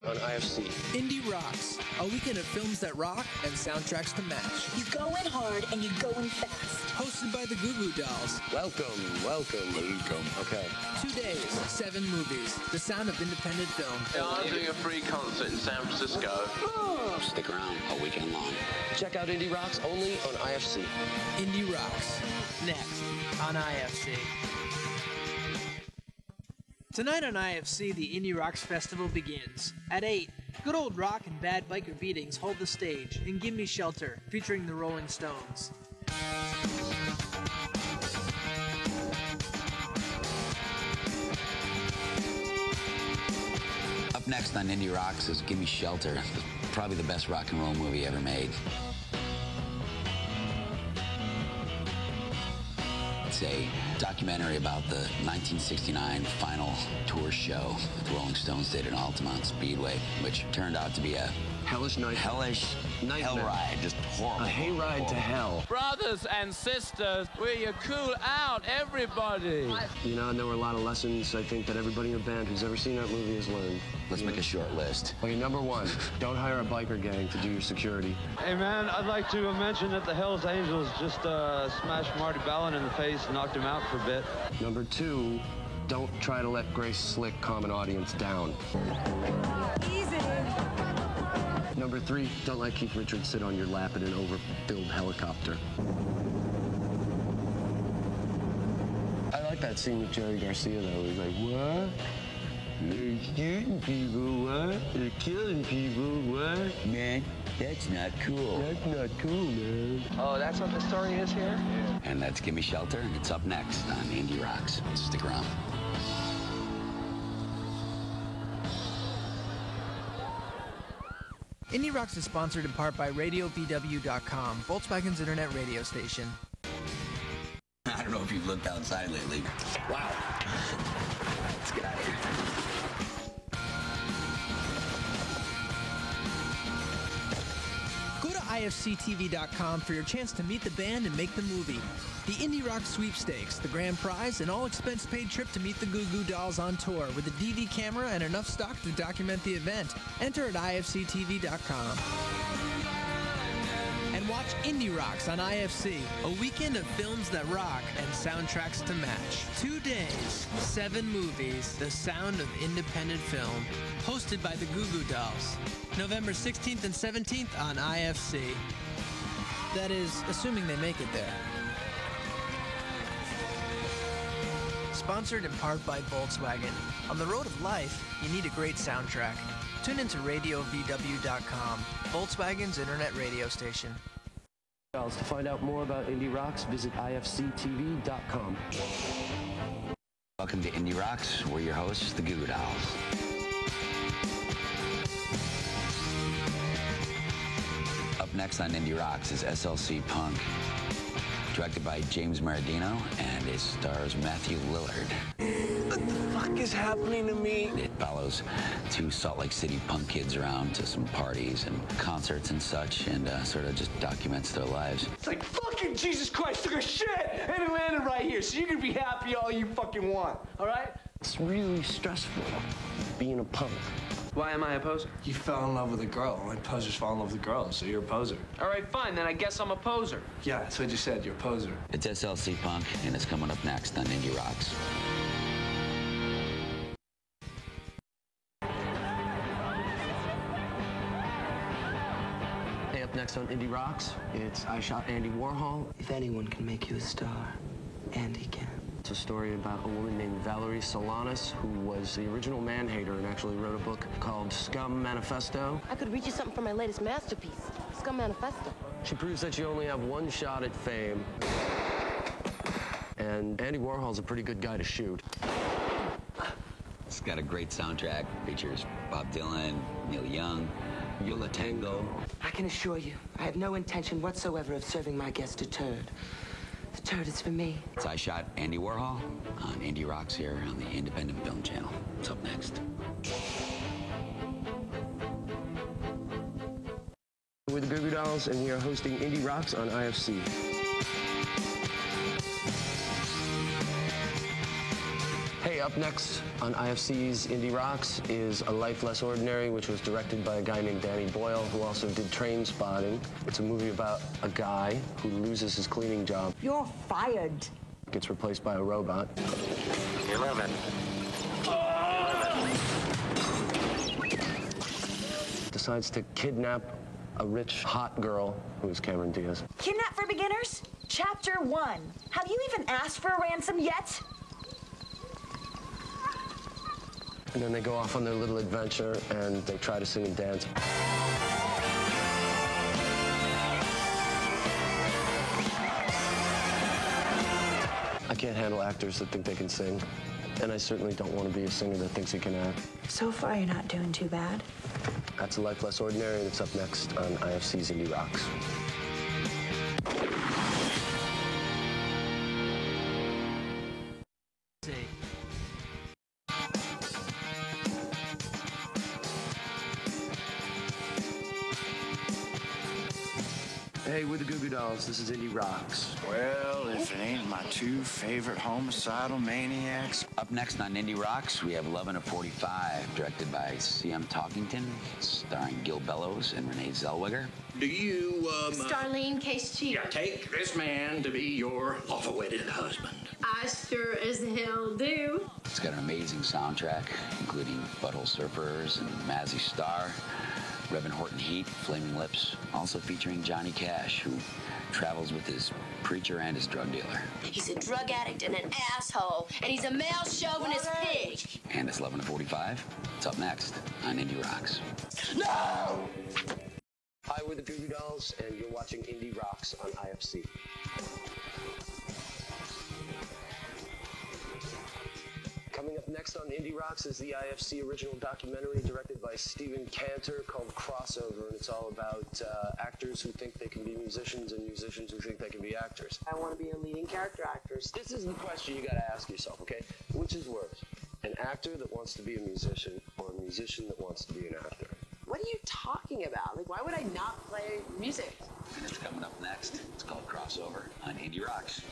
on IFC. Indie Rocks, a weekend of films that rock and soundtracks to match. You're going hard and you're going fast. Hosted by the Goo Goo Dolls. Welcome. Okay. 2 days, 7 movies. The sound of independent film. Yeah, I'm doing a free concert in San Francisco. Oh. Stick around all weekend long. Check out Indie Rocks only on IFC. Indie Rocks, next on IFC. Tonight on IFC, the Indie Rocks Festival begins. At 8, good old rock and bad biker beatings hold the stage in Gimme Shelter, featuring the Rolling Stones. Up next on Indie Rocks is Gimme Shelter, probably the best rock and roll movie ever made. It's a documentary about the 1969 final tour show that the Rolling Stones did in Altamont Speedway, which turned out to be a hellish nightmare. Hell ride, just horrible. A hayride to hell. Brothers and sisters, will you cool out, everybody? You know, and there were a lot of lessons, I think, that everybody in a band who's ever seen that movie has learned. Let's make a short list. Okay, number 1, don't hire a biker gang to do your security. Hey, man, I'd like to mention that the Hells Angels just smashed Marty Ballin in the face and knocked him out for a bit. Number 2, don't try to let Grace Slick calm an audience down. Easy. Number 3, don't let Keith Richards sit on your lap in an overfilled helicopter. I like that scene with Jerry Garcia, though. He's like, what? They're shooting people, what? They're killing people, what? Man, that's not cool. That's not cool, man. Oh, that's what the story is here? Yeah. And that's Gimme Shelter, and it's up next on Indie Rocks. Stick around. Indie Rocks is sponsored in part by RadioVW.com, Volkswagen's internet radio station. I don't know if you've looked outside lately. Wow. Let's get out of here. Go to IFCTV.com for your chance to meet the band and make the movie. The Indie Rock Sweepstakes, the grand prize, an all-expense-paid trip to meet the Goo Goo Dolls on tour with a DV camera and enough stock to document the event. Enter at IFCTV.com. And watch Indie Rocks on IFC, a weekend of films that rock and soundtracks to match. 2 days, 7 movies, the sound of independent film. Hosted by the Goo Goo Dolls. November 16th and 17th on IFC. That is, assuming they make it there. Sponsored in part by Volkswagen. On the road of life, you need a great soundtrack. Tune into RadioVW.com, Volkswagen's internet radio station. To find out more about Indie Rocks, visit IFCTV.com. Welcome to Indie Rocks. We're your hosts, the Goo Goo Dolls. Up next on Indie Rocks is SLC Punk. Directed by James Maradino, and it stars Matthew Lillard. What the fuck is happening to me? It follows 2 Salt Lake City punk kids around to some parties and concerts and such, and sort of just documents their lives. It's like, fucking Jesus Christ took a shit and it landed right here, so you can be happy all you fucking want, all right? It's really stressful being a punk. Why am I a poser? You fell in love with a girl, and posers fall in love with girls, so you're a poser. All right, fine, then I guess I'm a poser. Yeah, that's what you said, you're a poser. It's SLC Punk, and it's coming up next on Indie Rocks. Hey, up next on Indie Rocks, it's I Shot Andy Warhol. If anyone can make you a star, Andy can. It's a story about a woman named Valerie Solanas, who was the original man-hater and actually wrote a book called Scum Manifesto. I could read you something from my latest masterpiece, Scum Manifesto. She proves that you only have one shot at fame. And Andy Warhol's a pretty good guy to shoot. It's got a great soundtrack. Features Bob Dylan, Neil Young, Yo La Tengo. I can assure you, I have no intention whatsoever of serving my guest a turd. The turd is for me. It's I Shot Andy Warhol on Indie Rocks here on the Independent Film Channel. It's up next. We're the Goo Goo Dolls, and we are hosting Indie Rocks on IFC. Hey, Up next on IFC's Indie Rocks is A Life Less Ordinary, which was directed by a guy named Danny Boyle, who also did Train Spotting. It's a movie about a guy who loses his cleaning job. You're fired. Gets replaced by a robot. 11. Decides to kidnap a rich, hot girl who is Cameron Diaz. Kidnap for Beginners? Chapter 1. Have you even asked for a ransom yet? And then they go off on their little adventure and they try to sing and dance. I can't handle actors that think they can sing. And I certainly don't want to be a singer that thinks he can act. So far, you're not doing too bad. That's A Life Less Ordinary, and it's up next on IFC's Indie Rocks. Hey, we're the Goo Goo Dolls. This is Indie Rocks. Well, if it ain't my two favorite homicidal maniacs. Up next on Indie Rocks, we have 11 of 45, directed by C.M. Talkington, starring Gil Bellows and Renee Zellweger. Do you, Starlene Case Chief. take this man to be your lawful wedded husband? I sure as hell do. It's got an amazing soundtrack, including Butthole Surfers and Mazzy Star, Reverend Horton Heat, Flaming Lips, also featuring Johnny Cash, who travels with his preacher and his drug dealer. He's a drug addict and an asshole, and he's a male chauvinist pig. And it's 11 to 45. It's up next on Indie Rocks. No! Hi, we're the Goo Goo Dolls, and you're watching Indie Rocks on IFC. Coming up next on Indie Rocks is the IFC original documentary directed by Stephen Cantor called Crossover, and it's all about actors who think they can be musicians and musicians who think they can be actors. I want to be a leading character actress. This is the question you gotta ask yourself, okay? Which is worse, an actor that wants to be a musician or a musician that wants to be an actor? What are you talking about? Like, why would I not play music? And it's coming up next. It's called Crossover on Indie Rocks.